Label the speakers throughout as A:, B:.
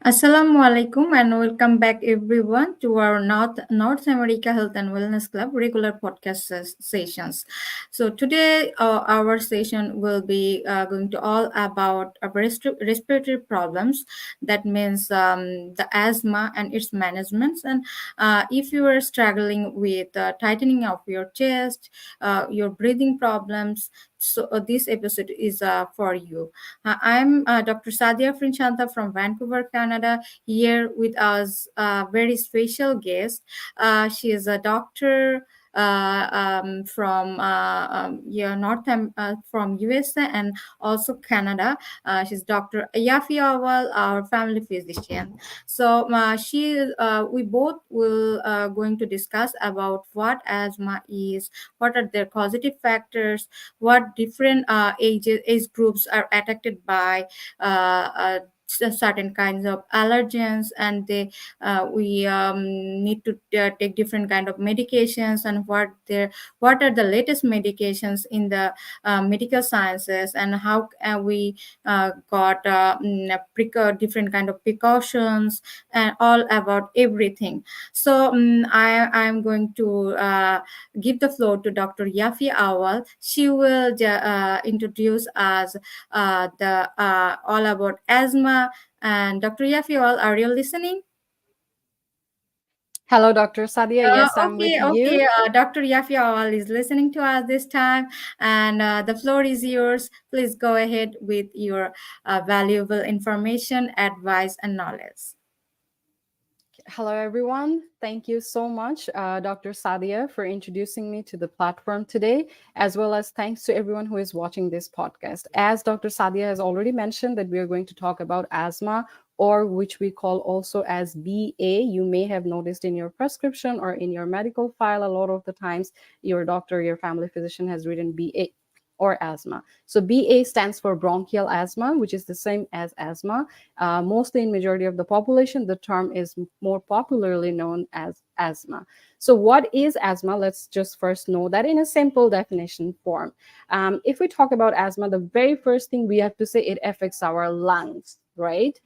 A: Assalamu alaikum and welcome back everyone to our North America Health and Wellness Club regular podcast sessions. So today our session will be going to all about respiratory problems. That means the asthma and its management. And if you are struggling with tightening of your chest, your breathing problems, so this episode is for you. I'm Dr. Sadia Afrin from Vancouver, Canada, here with us a very special guest. She is a doctor from from USA and also Canada. She's Dr. Yeafi Awal, our family physician. So we both will going to discuss about what asthma is, what are their causative factors, what different age groups are affected by certain kinds of allergens, and we need to take different kind of medications, and what are the latest medications in the medical sciences, and how we got different kind of precautions, and all about everything. So I'm going to give the floor to Dr. Yafi Awal. She will introduce us the all about asthma. And Dr. Yafi Awal, are you listening?
B: Hello, Dr. Sadia. Yes, I'm with
A: Okay.
B: you.
A: Dr. Yafi Awal is listening to us this time, and the floor is yours. Please go ahead with your valuable information, advice, and knowledge.
B: Hello, everyone. Thank you so much, Dr. Sadia, for introducing me to the platform today, as well as thanks to everyone who is watching this podcast. As Dr. Sadia has already mentioned, that we are going to talk about asthma, or which we call also as BA. You may have noticed in your prescription or in your medical file, a lot of the times your doctor, your family physician has written BA or asthma. So BA stands for bronchial asthma, which is the same as asthma. Mostly in majority of the population, the term is more popularly known as asthma. So what is asthma? Let's just first know that in a simple definition form. If we talk about asthma, the very first thing we have to say, it affects our lungs, right?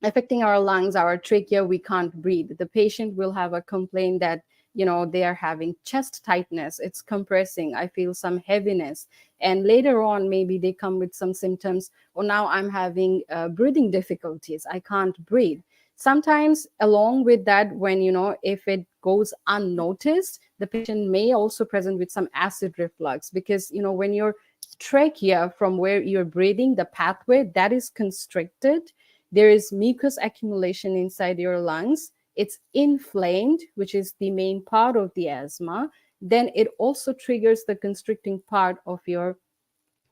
B: Affecting our lungs, our trachea, we can't breathe. The patient will have a complaint that they are having chest tightness, it's compressing, I feel some heaviness, and later on maybe they come with some symptoms, or now I'm having breathing difficulties, I can't breathe. Sometimes along with that, when if it goes unnoticed, the patient may also present with some acid reflux, because when your trachea, from where you're breathing, the pathway that is constricted, there is mucus accumulation inside your lungs, it's inflamed, which is the main part of the asthma. Then it also triggers the constricting part of your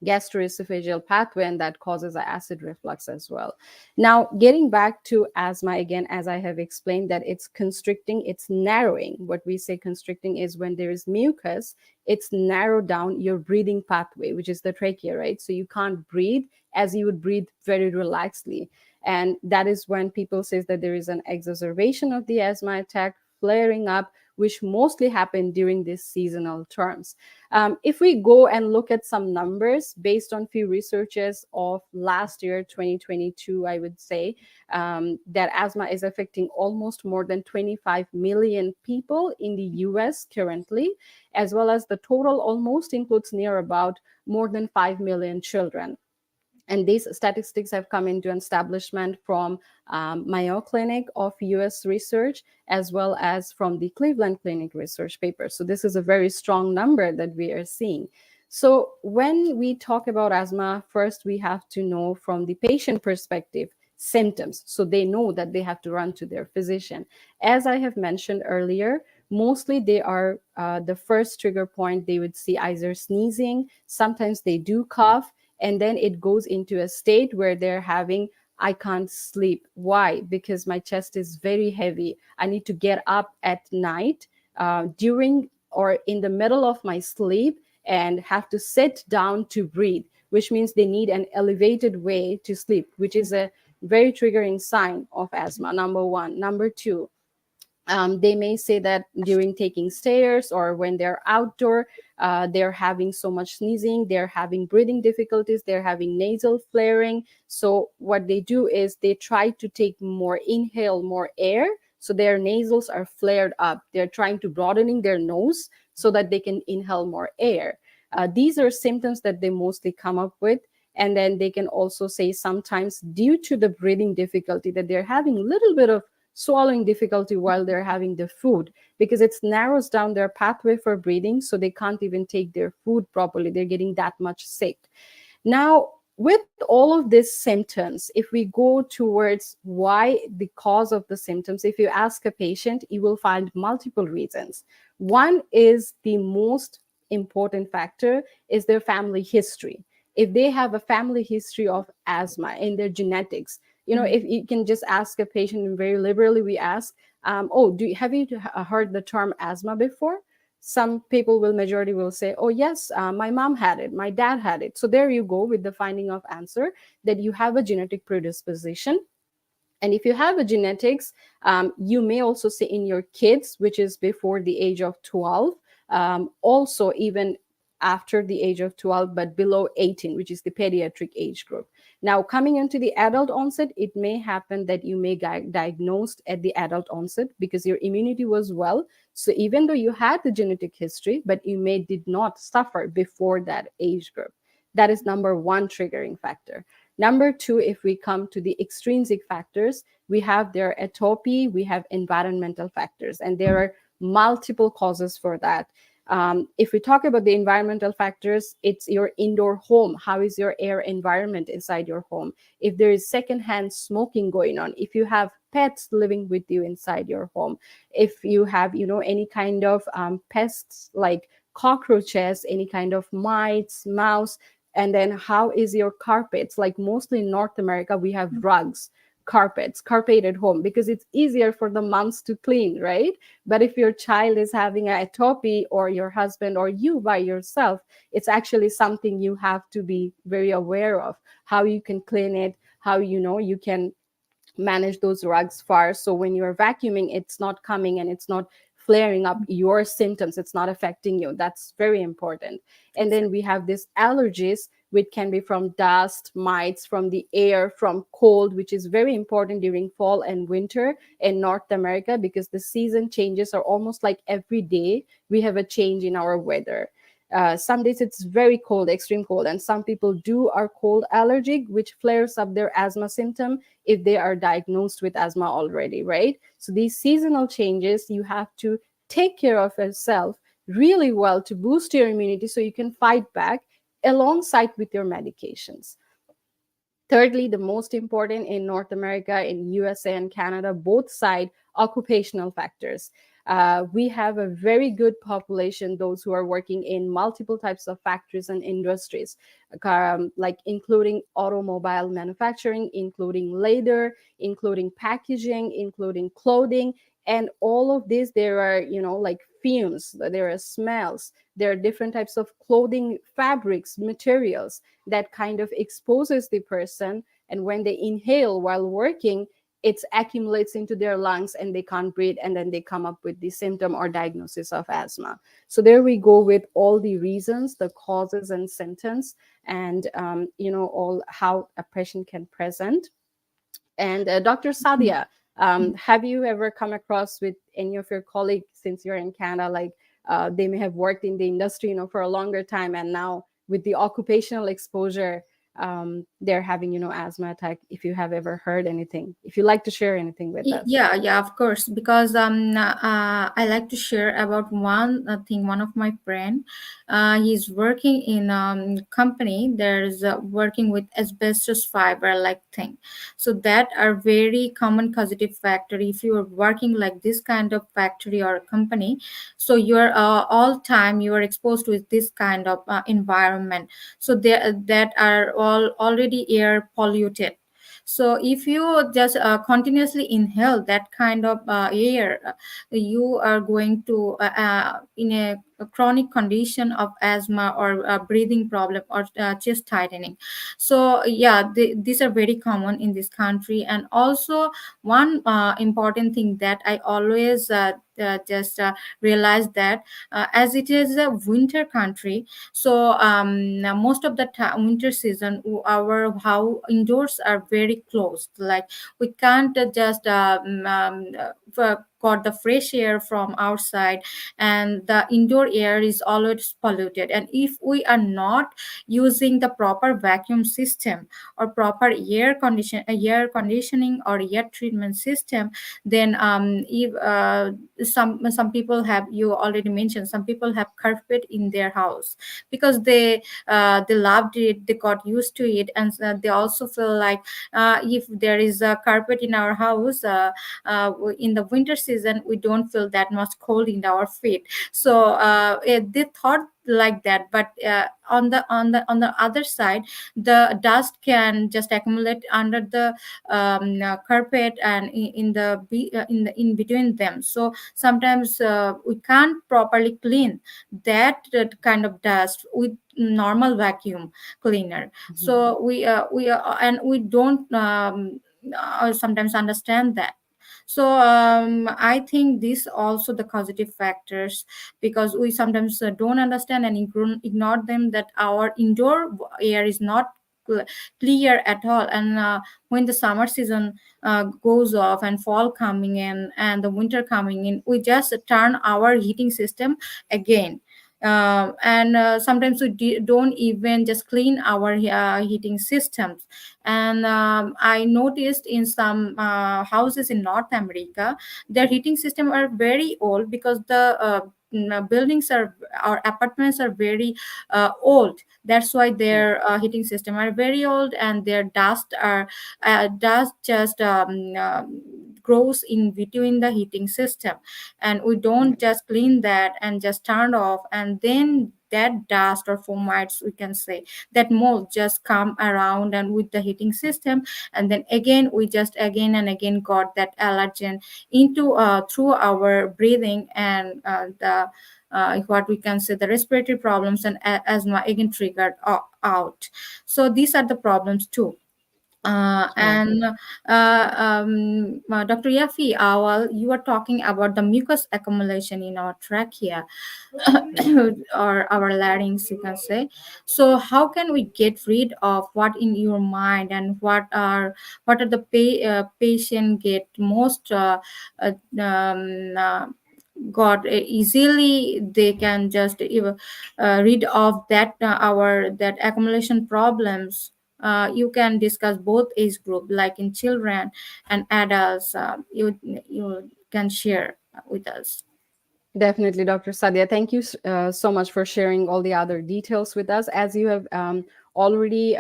B: gastroesophageal pathway, and that causes acid reflux as well. Now, getting back to asthma again, as I have explained, that it's constricting, it's narrowing. What we say constricting is when there is mucus, it's narrowed down your breathing pathway, which is the trachea, right? So you can't breathe as you would breathe very relaxedly. And that is when people say that there is an exacerbation of the asthma attack flaring up, which mostly happen during these seasonal terms. If we go and look at some numbers based on few researches of last year, 2022, I would say that asthma is affecting almost more than 25 million people in the US currently, as well as the total almost includes near about more than 5 million children. And these statistics have come into establishment from Mayo Clinic of US research, as well as from the Cleveland Clinic research paper. So this is a very strong number that we are seeing. So when we talk about asthma, first we have to know from the patient perspective symptoms, so they know that they have to run to their physician. As I have mentioned earlier, mostly they are the first trigger point, they would see either sneezing, sometimes they do cough, and then it goes into a state where they're having, I can't sleep. Why? Because my chest is very heavy, I need to get up at night during or in the middle of my sleep and have to sit down to breathe, which means they need an elevated way to sleep, which is a very triggering sign of asthma, number one. Number two, They may say that during taking stairs or when they're outdoor, they're having so much sneezing, they're having breathing difficulties, they're having nasal flaring. So what they do is they try to take more, inhale more air, so their nasals are flared up. They're trying to broadening their nose so that they can inhale more air. These are symptoms that they mostly come up with. And then they can also say sometimes due to the breathing difficulty that they're having a little bit of swallowing difficulty while they're having the food, because it narrows down their pathway for breathing, so they can't even take their food properly. They're getting that much sick. Now, with all of these symptoms, if we go towards why the cause of the symptoms, if you ask a patient, you will find multiple reasons. One is the most important factor is their family history. If they have a family history of asthma in their genetics, if you can just ask a patient, and very liberally we ask, oh, have you heard the term asthma before? Some people will, majority will say, oh yes, my mom had it, my dad had it. So there you go with the finding of answer that you have a genetic predisposition. And if you have a genetics, you may also say in your kids, which is before the age of 12, also even after the age of 12, but below 18, which is the pediatric age group. Now, coming into the adult onset, it may happen that you may get diagnosed at the adult onset because your immunity was well. So even though you had the genetic history, but you may did not suffer before that age group. That is number one triggering factor. Number two, if we come to the extrinsic factors, we have their atopy, we have environmental factors, and there are multiple causes for that. If we talk about the environmental factors, it's your indoor home. How is your air environment inside your home? If there is secondhand smoking going on, if you have pets living with you inside your home, if you have, any kind of pests like cockroaches, any kind of mites, mouse, and then how is your carpets? Like mostly in North America, we have rugs, carpets, carpeted home, because it's easier for the moms to clean, right? But if your child is having a atopy, or your husband or you by yourself, it's actually something you have to be very aware of, how you can clean it, how you can manage those rugs far, so when you're vacuuming, it's not coming and it's not flaring up your symptoms, it's not affecting you. That's very important. And then we have these allergies, which can be from dust, mites, from the air, from cold, which is very important during fall and winter in North America, because the season changes are almost like every day we have a change in our weather. Some days it's very cold, extreme cold, and some people do are cold allergic, which flares up their asthma symptom if they are diagnosed with asthma already, right? So these seasonal changes, you have to take care of yourself really well to boost your immunity so you can fight back alongside with your medications. Thirdly, the most important in North America, in USA and Canada, both side, occupational factors. We have a very good population, those who are working in multiple types of factories and industries, like including automobile manufacturing, including leather, including packaging, including clothing. And all of this, there are, like fumes, there are smells, there are different types of clothing, fabrics, materials that kind of exposes the person, and when they inhale while working, it accumulates into their lungs and they can't breathe, and then they come up with the symptom or diagnosis of asthma. So there we go with all the reasons, the causes and symptoms, and all how a patient can present. And Dr. Sadia, have you ever come across with any of your colleagues, since you're in Canada, like they may have worked in the industry, for a longer time, and now with the occupational exposure, they're having, asthma attack? If you have ever heard anything, if you like to share anything with us.
A: Yeah, yeah, of course. Because I like to share about one thing. One of my friend, he's working in company. There's working with asbestos fiber like thing. So that are very common causative factor. If you are working like this kind of factory or company, so you're all time you are exposed with this kind of environment. So there that are all already air polluted. So if you just continuously inhale that kind of air, you are going to in a a chronic condition of asthma or breathing problem or chest tightening. So yeah, these are very common in this country. And also one important thing that I always just realize that as it is a winter country, so now most of the winter season, our how indoors are very closed. Like we can't just got the fresh air from outside, and the indoor air is always polluted. And if we are not using the proper vacuum system or proper air conditioning or air treatment system, then if some people have, you already mentioned, some people have carpet in their house because they loved it, they got used to it. And they also feel like if there is a carpet in our house, in the winter season we don't feel that much cold in our feet. So they thought like that. But on the other side, the dust can just accumulate under the carpet and in between them. So sometimes we can't properly clean that kind of dust with normal vacuum cleaner.
B: Mhm.
A: So and we don't sometimes understand that. So I think these also the causative factors, because we sometimes don't understand and ignore them, that our indoor air is not cl- clear at all. And when the summer season goes off and fall coming in and the winter coming in, we just turn our heating system again. And sometimes we don't even just clean our heating systems. And I noticed in some houses in North America, their heating system are very old, because the buildings are, our apartments are very old. That's why
B: Mhm.
A: their heating system are very old, and their dust just grows in between the heating system. And we
B: Yeah.
A: don't just clean that and just turn off, and then that dust or fomites, we can say, that mold just come around and with the heating system. And then again we just again and again got that allergen into through our breathing. And the what we can say, the respiratory problems and asthma again triggered out. So these are the problems too.
B: Yeah.
A: And Dr. Yafi Awal, you are talking about the mucus accumulation in our trachea or our larynx, you can say. So how can we get rid of what in your mind, and what are the patient get most uh, um, uh, got easily, they can just rid of that our that accumulation problems. You can discuss both age group, like in children and adults. You can share with us.
B: Definitely, Dr. Sadia. Thank you so much for sharing all the other details with us. As you have already,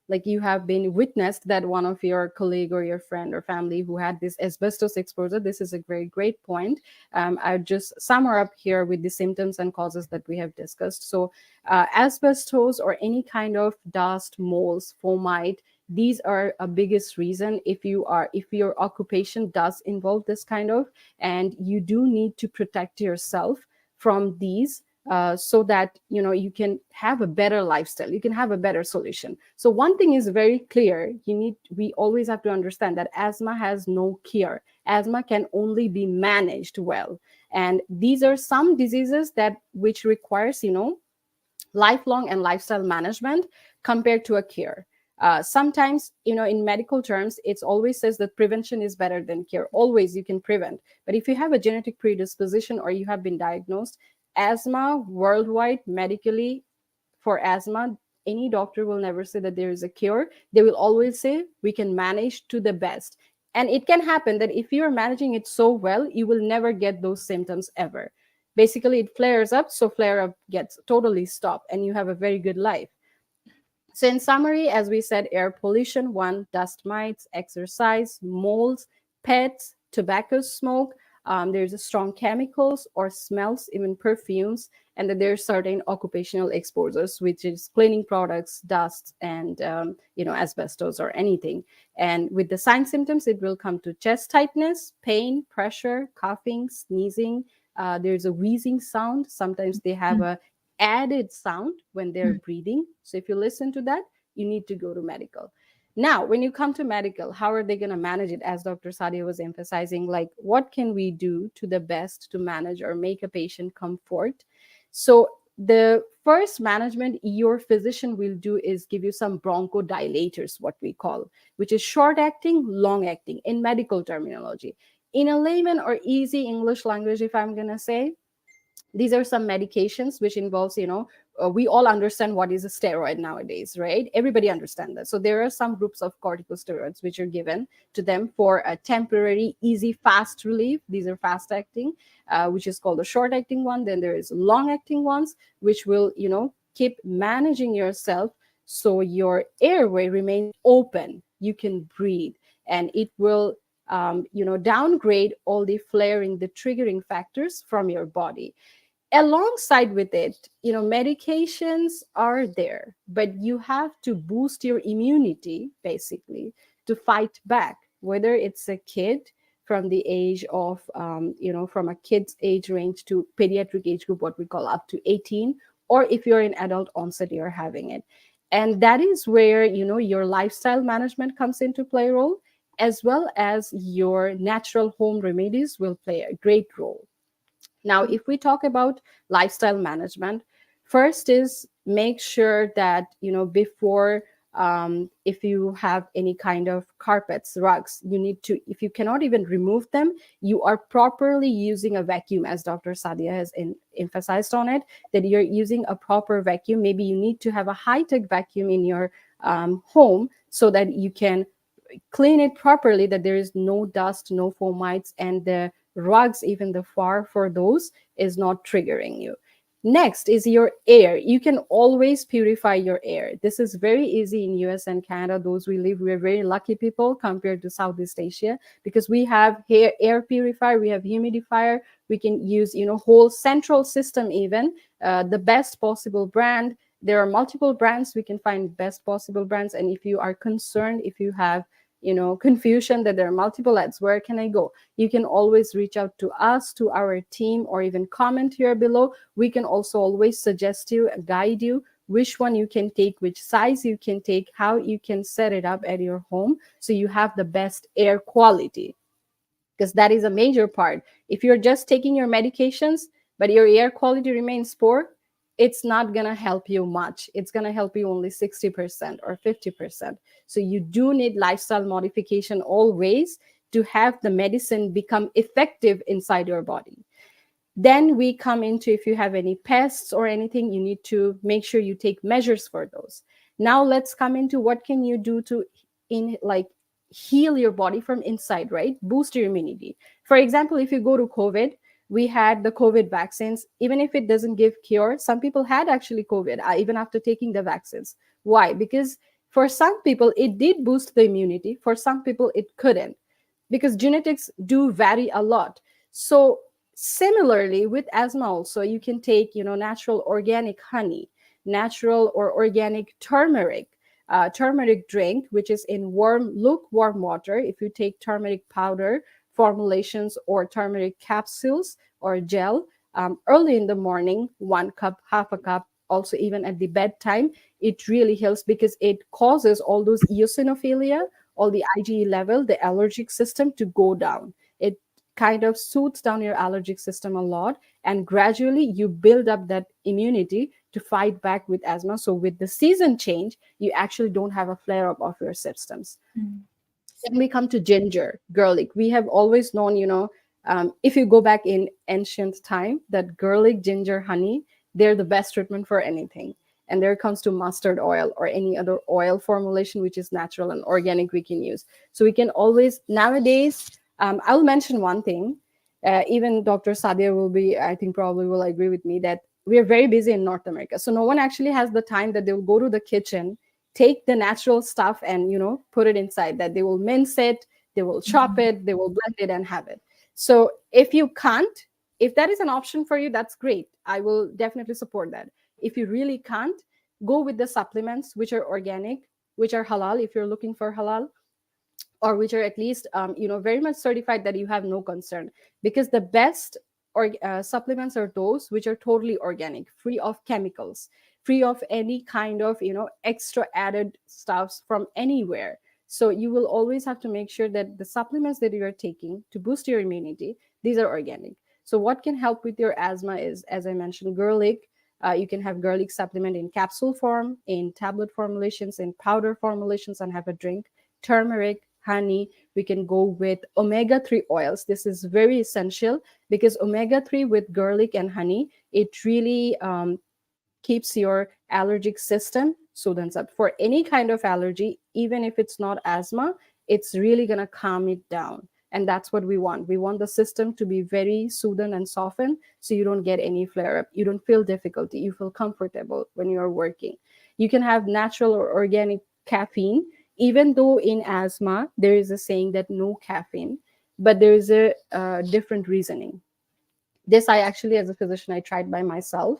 B: like you have been witnessed that one of your colleague or your friend or family who had this asbestos exposure. This is a very great point. I'll just sum her up here with the symptoms and causes that we have discussed. So, asbestos or any kind of dust, moles, fomite, these are a biggest reason if your occupation does involve this kind of, and you do need to protect yourself from these, so that you can have a better lifestyle, you can have a better solution. So one thing is very clear, we always have to understand that asthma has no cure. Asthma can only be managed well, and these are some diseases that which requires lifelong and lifestyle management compared to a cure. Sometimes, in medical terms, it's always says that prevention is better than cure. Always you can prevent. But if you have a genetic predisposition or you have been diagnosed, asthma worldwide, medically, for asthma, any doctor will never say that there is a cure. They will always say we can manage to the best. And it can happen that if you are managing it so well, you will never get those symptoms ever. Basically, it flares up, so flare up gets totally stopped, and you have a very good life. So, in summary, as we said, air pollution, one, dust mites, exercise, molds, pets, tobacco smoke. There's a strong chemicals or smells, even perfumes, and then there's certain occupational exposures, which is cleaning products, dust, and asbestos or anything. And with the sign symptoms, it will come to chest tightness, pain, pressure, coughing, sneezing, there's a wheezing sound. Sometimes they have a added sound when they're breathing. So if you listen to that, you need to go to medical. Now, when you come to medical, how are they going to manage it? As Dr. Sadia was emphasizing, like, what can we do to the best to manage or make a patient comfort? So the first management your physician will do is give you some bronchodilators, what we call, which is short acting, long acting in medical terminology. In a layman or easy English language, if I'm going to say, these are some medications which involves, we all understand what is a steroid nowadays, right? Everybody understand that. So there are some groups of corticosteroids which are given to them for a temporary easy fast relief. These are fast acting, which is called the short acting one. Then there is long acting ones which will, keep managing yourself so your airway remains open, you can breathe, and it will downgrade all the flaring, the triggering factors from your body. Alongside with it, medications are there, but you have to boost your immunity basically to fight back, whether it's a kid from the age of from a kid's age range to pediatric age group, what we call up to 18, or if you're in adult onset, you're having it. And that is where your lifestyle management comes into play role, as well as your natural home remedies will play a great role. Now, if we talk about lifestyle management, first is make sure that, before, if you have any kind of carpets, rugs, you need to, if you cannot even remove them, you are properly using a vacuum, as Dr. Sadia has emphasized on it, that you're using a proper vacuum. Maybe you need to have a high-tech vacuum in your home so that you can clean it properly, that there is no dust, no fomites, and the rugs, even the far for those, is not triggering you. Next is your air. You can always purify your air. This is very easy in US and Canada. Those we live, we're very lucky people compared to Southeast Asia, because we have air purifier, we have humidifier, we can use whole central system, even the best possible brand. There are multiple brands, we can find best possible brands. And if you are concerned, if you have confusion that there are multiple ads, where can I go, you can always reach out to us, to our team, or even comment here below. We can also always suggest you, guide you, which one you can take, which size you can take, how you can set it up at your home so you have the best air quality, because that is a major part. If you're just taking your medications but your air quality remains poor, it's not going to help you much. It's going to help you only 60% or 50%. So you do need lifestyle modification always to have the medicine become effective inside your body. Then we come into, if you have any pests or anything, you need to make sure you take measures for those. Now let's come into what can you do to heal your body from inside, right? Boost your immunity. For example, if you go to COVID, we had the COVID vaccines. Even if it doesn't give cure, some people had actually COVID even after taking the vaccines. Why? Because for some people it did boost the immunity, for some people it couldn't, because genetics do vary a lot. So similarly with asthma also, you can take natural organic honey, natural or organic turmeric drink, which is in lukewarm water. If you take turmeric powder formulations or turmeric capsules or gel, early in the morning, 1 cup, half a cup, also even at the bedtime, it really helps, because it causes all those eosinophilia, all the IgE level, the allergic system to go down. It kind of soothes down your allergic system a lot, and gradually you build up that immunity to fight back with asthma. So with the season change, you actually don't have a flare up of your systems. Then we come to ginger, garlic. We have always known, if you go back in ancient time, that garlic, ginger, honey, they're the best treatment for anything. And there comes to mustard oil or any other oil formulation, which is natural and organic, we can use. So we can always, nowadays, I'll mention one thing. Even Dr. Sadia will be, I think probably will agree with me, that we are very busy in North America. So no one actually has the time that they'll go to the kitchen, take the natural stuff and put it inside, that they will mince it, they will chop it, they will blend it and have it. So if you can't, if that is an option for you, that's great. I will definitely support that. If you really can't, go with the supplements which are organic, which are halal if you're looking for halal, or which are at least very much certified that you have no concern. Because the best supplements are those which are totally organic, free of chemicals, free of any kind of extra added stuffs from anywhere. So you will always have to make sure that the supplements that you are taking to boost your immunity, these are organic. So what can help with your asthma is, as I mentioned, garlic. You can have garlic supplement in capsule form, in tablet formulations, in powder formulations, and have a drink. Turmeric, honey. We can go with omega-3 oils. This is very essential because omega-3 with garlic and honey, it really keeps your allergic system soothes up. For any kind of allergy, even if it's not asthma, it's really going to calm it down. And that's what we want. We want the system to be very soothed and softened so you don't get any flare up. You don't feel difficulty. You feel comfortable when you're working. You can have natural or organic caffeine, even though in asthma, there is a saying that no caffeine, but there is a different reasoning. This I actually, as a physician, I tried by myself,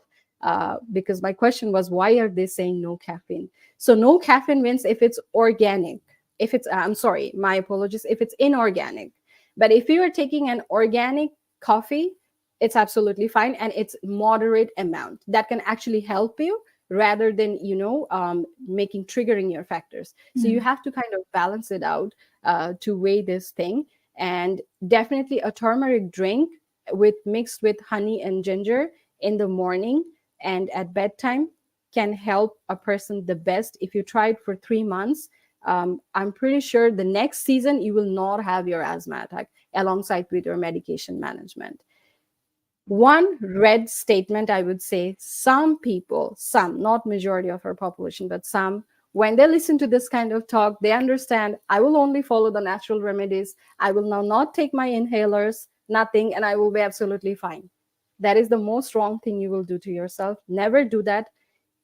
B: because my question was, why are they saying no caffeine? So no caffeine means if it's organic. If it's I'm sorry, my apologies, if it's inorganic. But if you are taking an organic coffee, it's absolutely fine, and it's moderate amount that can actually help you rather than making triggering your factors. So you
A: Mm.
B: have to kind of balance it out, to weigh this thing. And definitely a turmeric drink with mixed with honey and ginger in the morning and at bedtime can help a person the best. If you try it for 3 months, I'm pretty sure the next season you will not have your asthma attack alongside with your medication management. One red statement I would say, some people, some, not majority of our population, but some, when they listen to this kind of talk, they understand I will only follow the natural remedies. I will now not take my inhalers, nothing, and I will be absolutely fine. That is the most wrong thing you will do to yourself. Never do that.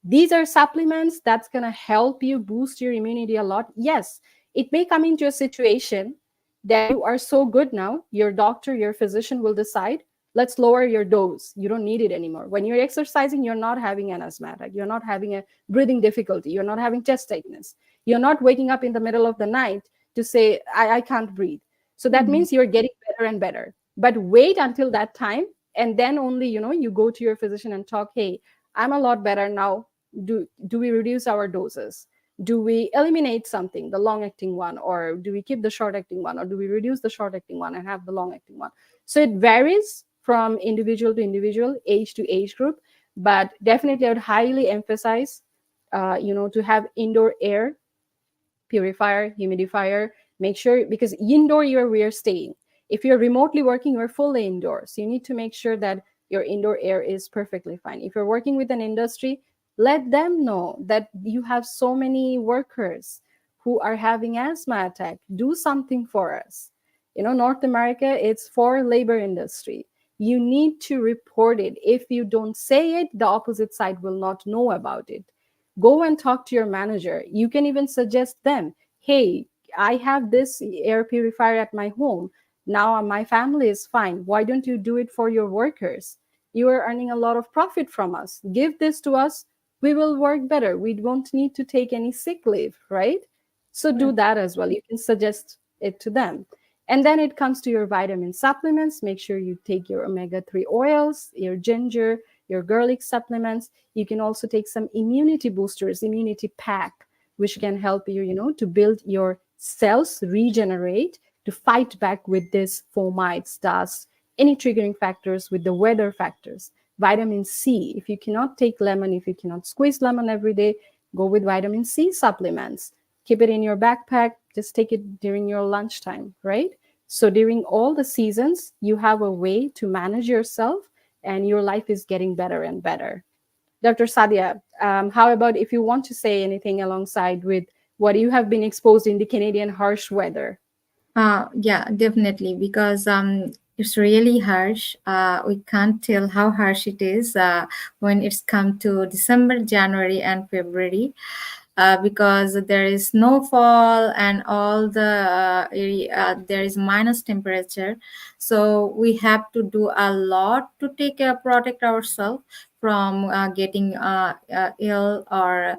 B: These are supplements that's going to help you boost your immunity a lot. Yes, it may come into a situation that you are so good now, your doctor, your physician will decide, let's lower your dose. You don't need it anymore. When you're exercising, you're not having an asthmatic, you're not having a breathing difficulty, you're not having chest tightness, you're not waking up in the middle of the night to say, I can't breathe. So that
A: Mm.
B: means you're getting better and better. But wait until that time, and then only, you go to your physician and talk, hey, I'm a lot better now. Do we reduce our doses? Do we eliminate something, the long acting one, or do we keep the short acting one, or do we reduce the short acting one and have the long acting one? So it varies from individual to individual, age to age group. But definitely I would highly emphasize, to have indoor air purifier, humidifier. Make sure, because indoor we're staying. If you're remotely working, you're fully indoors. So you need to make sure that your indoor air is perfectly fine. If you're working with an industry, let them know that you have so many workers who are having asthma attack. Do something for us. North America, it's for labor industry. You need to report it. If you don't say it, the opposite side will not know about it. Go and talk to your manager. You can even suggest them, hey, I have this air purifier at my home. Now my family is fine. Why don't you do it for your workers? You are earning a lot of profit from us. Give this to us. We will work better. We won't need to take any sick leave, right? So do
A: Right.
B: that as well. You can suggest it to them. And then it comes to your vitamin supplements. Make sure you take your omega-3 oils, your ginger, your garlic supplements. You can also take some immunity boosters, immunity pack, which can help you, to build your cells, regenerate, to fight back with this fomites, dust, any triggering factors, with the weather factors. Vitamin C. If you cannot take lemon, if you cannot squeeze lemon every day, go with vitamin C supplements. Keep it in your backpack. Just take it during your lunchtime, right? So during all the seasons, you have a way to manage yourself, and your life is getting better and better. Dr. Sadia, how about if you want to say anything alongside with what you have been exposed in the Canadian harsh weather?
A: Yeah, definitely, because it's really harsh. We can't tell how harsh it is when it's come to December, January, and February, because there is snowfall and all there is minus temperature. So we have to do a lot to take care, protect ourselves from getting ill, or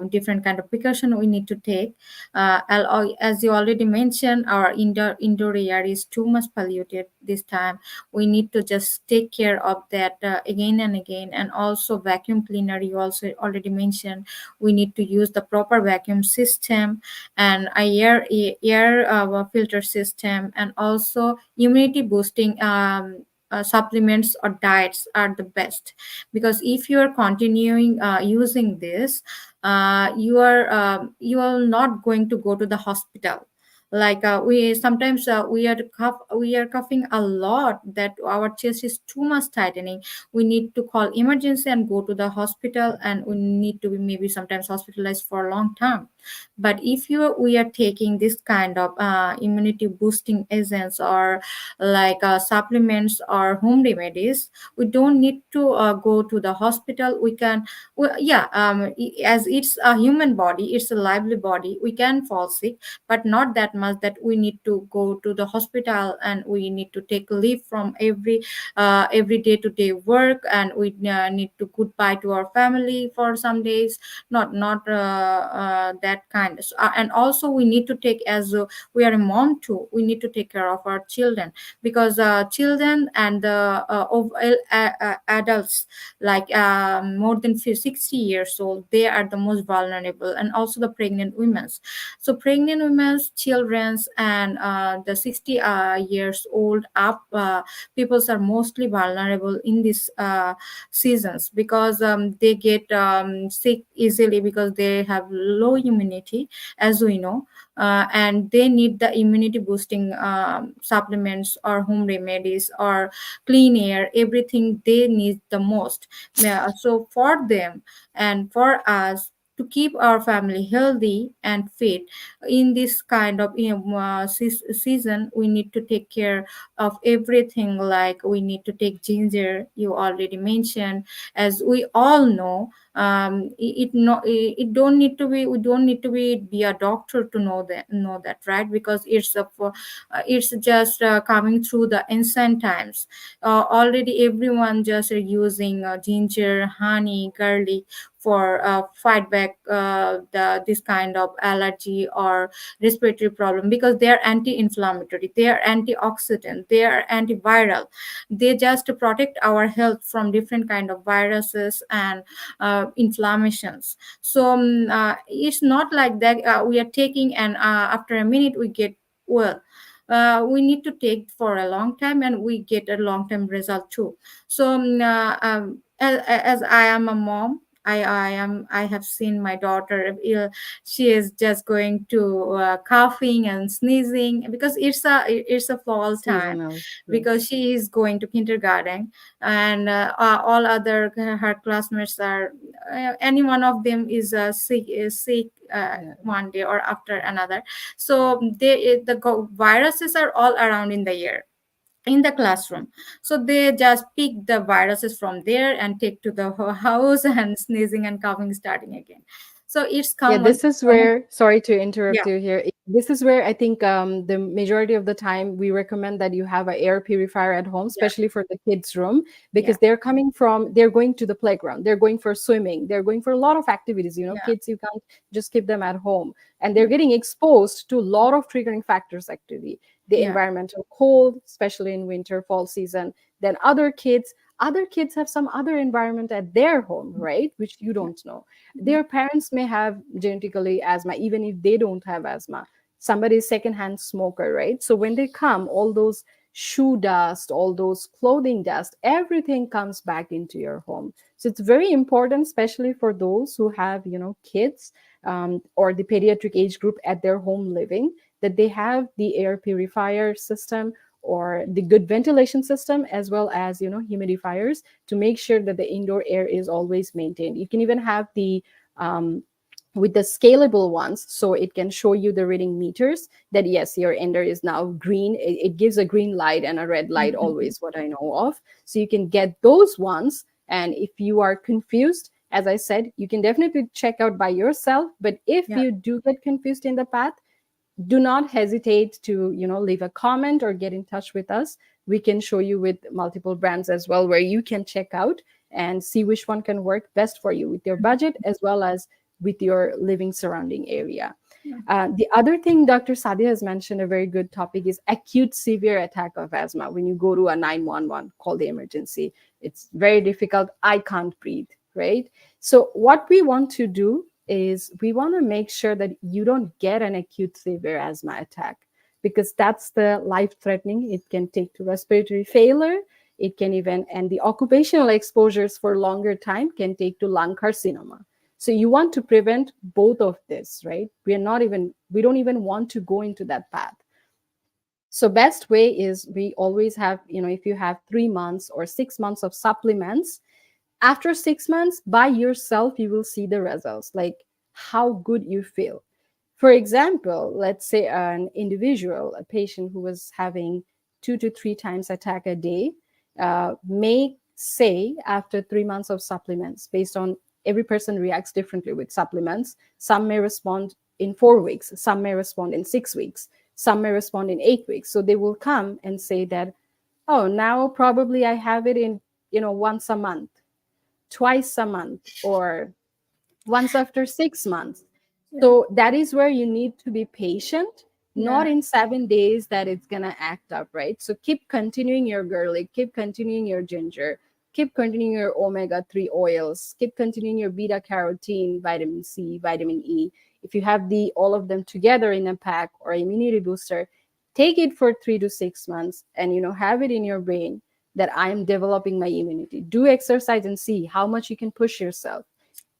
A: different kind of precaution we need to take. As you already mentioned, our indoor air is too much polluted this time. We need to just take care of that again and again. And also vacuum cleaner, you also already mentioned, we need to use the proper vacuum system, and a air filter system, and also immunity boosting supplements or diets are the best. Because if you are continuing using this, you are not going to go to the hospital. Like we sometimes we are coughing a lot, that our chest is too much tightening. We need to call emergency and go to the hospital, and we need to be maybe sometimes hospitalized for a long time. But if you we are taking this kind of immunity boosting agents, or like supplements or home remedies, we don't need to go to the hospital. We can, well, yeah, as it's a human body, it's a lively body, we can fall sick, but not that much that we need to go to the hospital, and we need to take leave from every day to day work, and we need to goodbye to our family for some days. Not that kind. And also we need to take, as we are a mom too, we need to take care of our children. Because children and the adults, like more than 60 years old, they are the most vulnerable, and also the pregnant women. So pregnant women's, children's, and the 60 years old up peoples are mostly vulnerable in these seasons, because they get sick easily because they have low immunity, as we know. And they need the immunity boosting supplements or home remedies or clean air, everything they need the most. Yeah, so for them and for us, to keep our family healthy and fit in this kind of season, we need to take care of everything. Like we need to take ginger, you already mentioned. As we all know, it don't need to be, we don't need to be a doctor to know that, right? Because it's just coming through the ancient times. Already everyone just using ginger, honey, garlic for fight back the this kind of allergy or respiratory problem, because they are anti-inflammatory, they are antioxidant, they are antiviral. They just protect our health from different kind of viruses and inflammations. So it's not like that we are taking, and after a minute we get well. We need to take for a long time, and we get a long term result too. So as I am a mom, I have seen my daughter she is just going to coughing and sneezing, because it's a fall time,
B: Seasonal,
A: because
B: yes.
A: she is going to kindergarten. And all other her classmates are any one of them is sick
B: Yeah.
A: one day or after another. So viruses are all around in the air, in the classroom. So they just pick the viruses from there and take to the house and sneezing and coughing starting again. So it's
B: Yeah,
A: common.
B: this is where, sorry to interrupt
A: Yeah,
B: you here. This is where I think the majority of the time we recommend that you have an air purifier at home,
A: yeah,
B: especially for the kids' room,
A: yeah,
B: because they're going to the playground, they're going for swimming, they're going for a lot of activities.
A: yeah,
B: Kids, you can't just keep them at home. And they're
A: yeah,
B: getting exposed to a lot of triggering factors, actually. The
A: yeah,
B: environmental cold, especially in winter, fall season. Then other kids have some other environment at their home, right? Which you
A: yeah,
B: don't know. Their parents may have genetically asthma, even if they don't have asthma. Somebody is secondhand smoker, right? So when they come, all those shoe dust, all those clothing dust, everything comes back into your home. So it's very important, especially for those who have kids, or the pediatric age group at their home living, that they have the air purifier system or the good ventilation system, as well as humidifiers, to make sure that the indoor air is always maintained. You can even have the um, with the scalable ones, so it can show you the reading meters, that yes, your ender is now green. It gives a green light and a red light,
A: mhm,
B: always, what I know of. So you can get those ones. And if you are confused, as I said, you can definitely check out by yourself. But if
A: yeah,
B: you do get confused in the path, do not hesitate to leave a comment or get in touch with us. We can show you with multiple brands as well, where you can check out. and see which one can work best for you with your budget as well as with your living surrounding area. The other thing Dr. Sadia has mentioned, a very good topic, is acute severe attack of asthma. When you go to a 911, call the emergency. It's very difficult. I can't breathe, right? So, what we want to do is we want to make sure that you don't get an acute severe asthma attack, because that's the life threatening. It can take to respiratory failure. It can even, and the occupational exposures for longer time can take to lung carcinoma. So you want to prevent both of this, right? We don't even want to go into that path. So best way is, we always have, if you have 3 months or 6 months of supplements, after 6 months by yourself, you will see the results, like how good you feel. For example, let's say an individual, a patient who was having 2 to 3 times attack a day, may say after 3 months of supplements, based on every person reacts differently with supplements. Some may respond in 4 weeks, some may respond in 6 weeks, some may respond in 8 weeks. So they will come and say that, oh, now probably I have it in, once a month, twice a month, or once after 6 months.
A: Yeah.
B: So that is where you need to be patient,
A: Yeah.
B: not in 7 days that it's going to act up, right? So keep continuing your garlic, keep continuing your ginger, keep continuing your omega-3 oils, keep continuing your beta carotene, vitamin C, vitamin E. If you have the all of them together in a pack or immunity booster, take it for 3 to 6 months, and have it in your brain that I'm developing my immunity. Do exercise and see how much you can push yourself.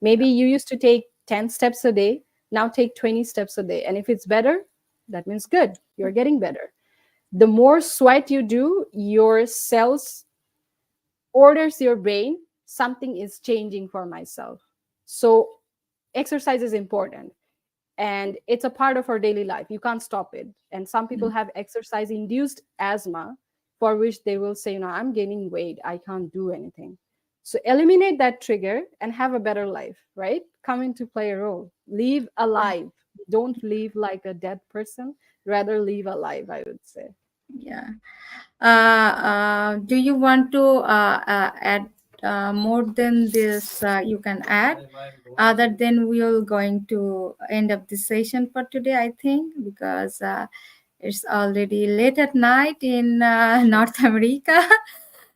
B: Maybe you used to take 10 steps a day, now take 20 steps a day. And if it's better, that means good. You're getting better. The more sweat you do, your cells orders your brain, something is changing for myself. So exercise is important, and it's a part of our daily life. You can't stop it. And some people
A: Mm.
B: have exercise induced asthma, for which they will say, I'm gaining weight, I can't do anything. So eliminate that trigger and have a better life, right? Come into play a role. Live alive. Don't live like a dead person, rather live alive, I would say.
A: Yeah. Do you want to add more than this? You can add. Other than we are going to end up this session for today, I think, because it's already late at night in North America.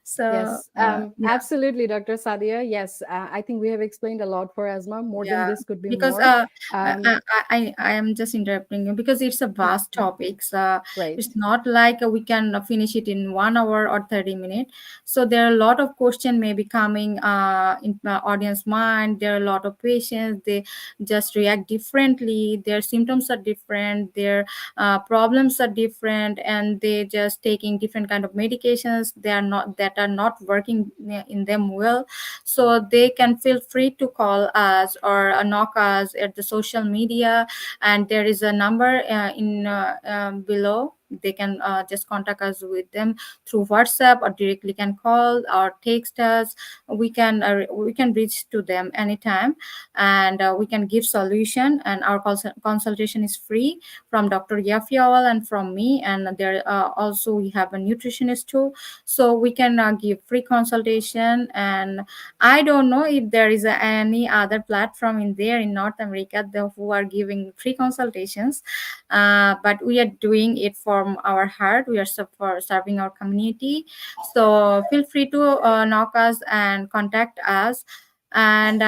A: So
B: Yes,
A: yeah.
B: absolutely, Dr. Sadia. Yes, I think we have explained a lot for asthma. More than
A: Yeah,
B: this could be
A: because
B: more.
A: I,
B: Um,
A: I I am just interrupting you because it's a vast topic. So
B: right.
A: it's not like we can finish it in 1 hour or 30 minutes. So there are a lot of questions maybe coming in the audience mind. There are a lot of patients. They just react differently. Their symptoms are different. Their problems are different, and they just taking different kind of medications. They are not that are not working in them well, so they can feel free to call us or knock us at the social media, and there is a number in below. They can just contact us with them through WhatsApp, or directly can call or text us. We can reach to them anytime, and we can give solution, and our consultation is free from Dr. Yeafi Awal and from me, and there also we have a nutritionist too, so we can give free consultation. And I don't know if there is any other platform in there in North America who are giving free consultations, but we are doing it from our heart. We are for serving our community. So feel free to knock us and contact us. And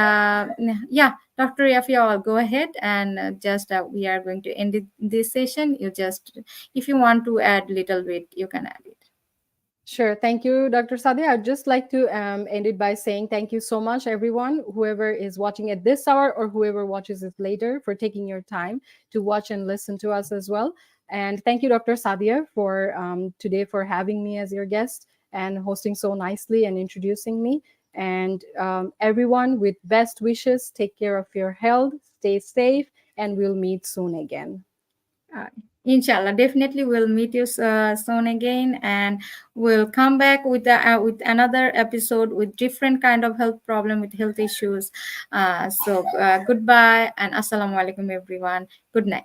A: yeah, Dr. Yafi, I'll go ahead and just we are going to end this session. You just, if you want to add little bit, you can add it.
B: Sure. Thank you, Dr. Sadia. I'd just like to end it by saying thank you so much, everyone, whoever is watching at this hour or whoever watches it later, for taking your time to watch and listen to us as well. And thank you, Dr. Sadia, for today, for having me as your guest and hosting so nicely and introducing me. And everyone, with best wishes, take care of your health, stay safe, and we'll meet soon again.
A: Uh, Inshallah, definitely we'll meet you soon again, and we'll come back with another episode with different kind of health problem, with health issues. So goodbye and assalamu alaikum everyone. Good night.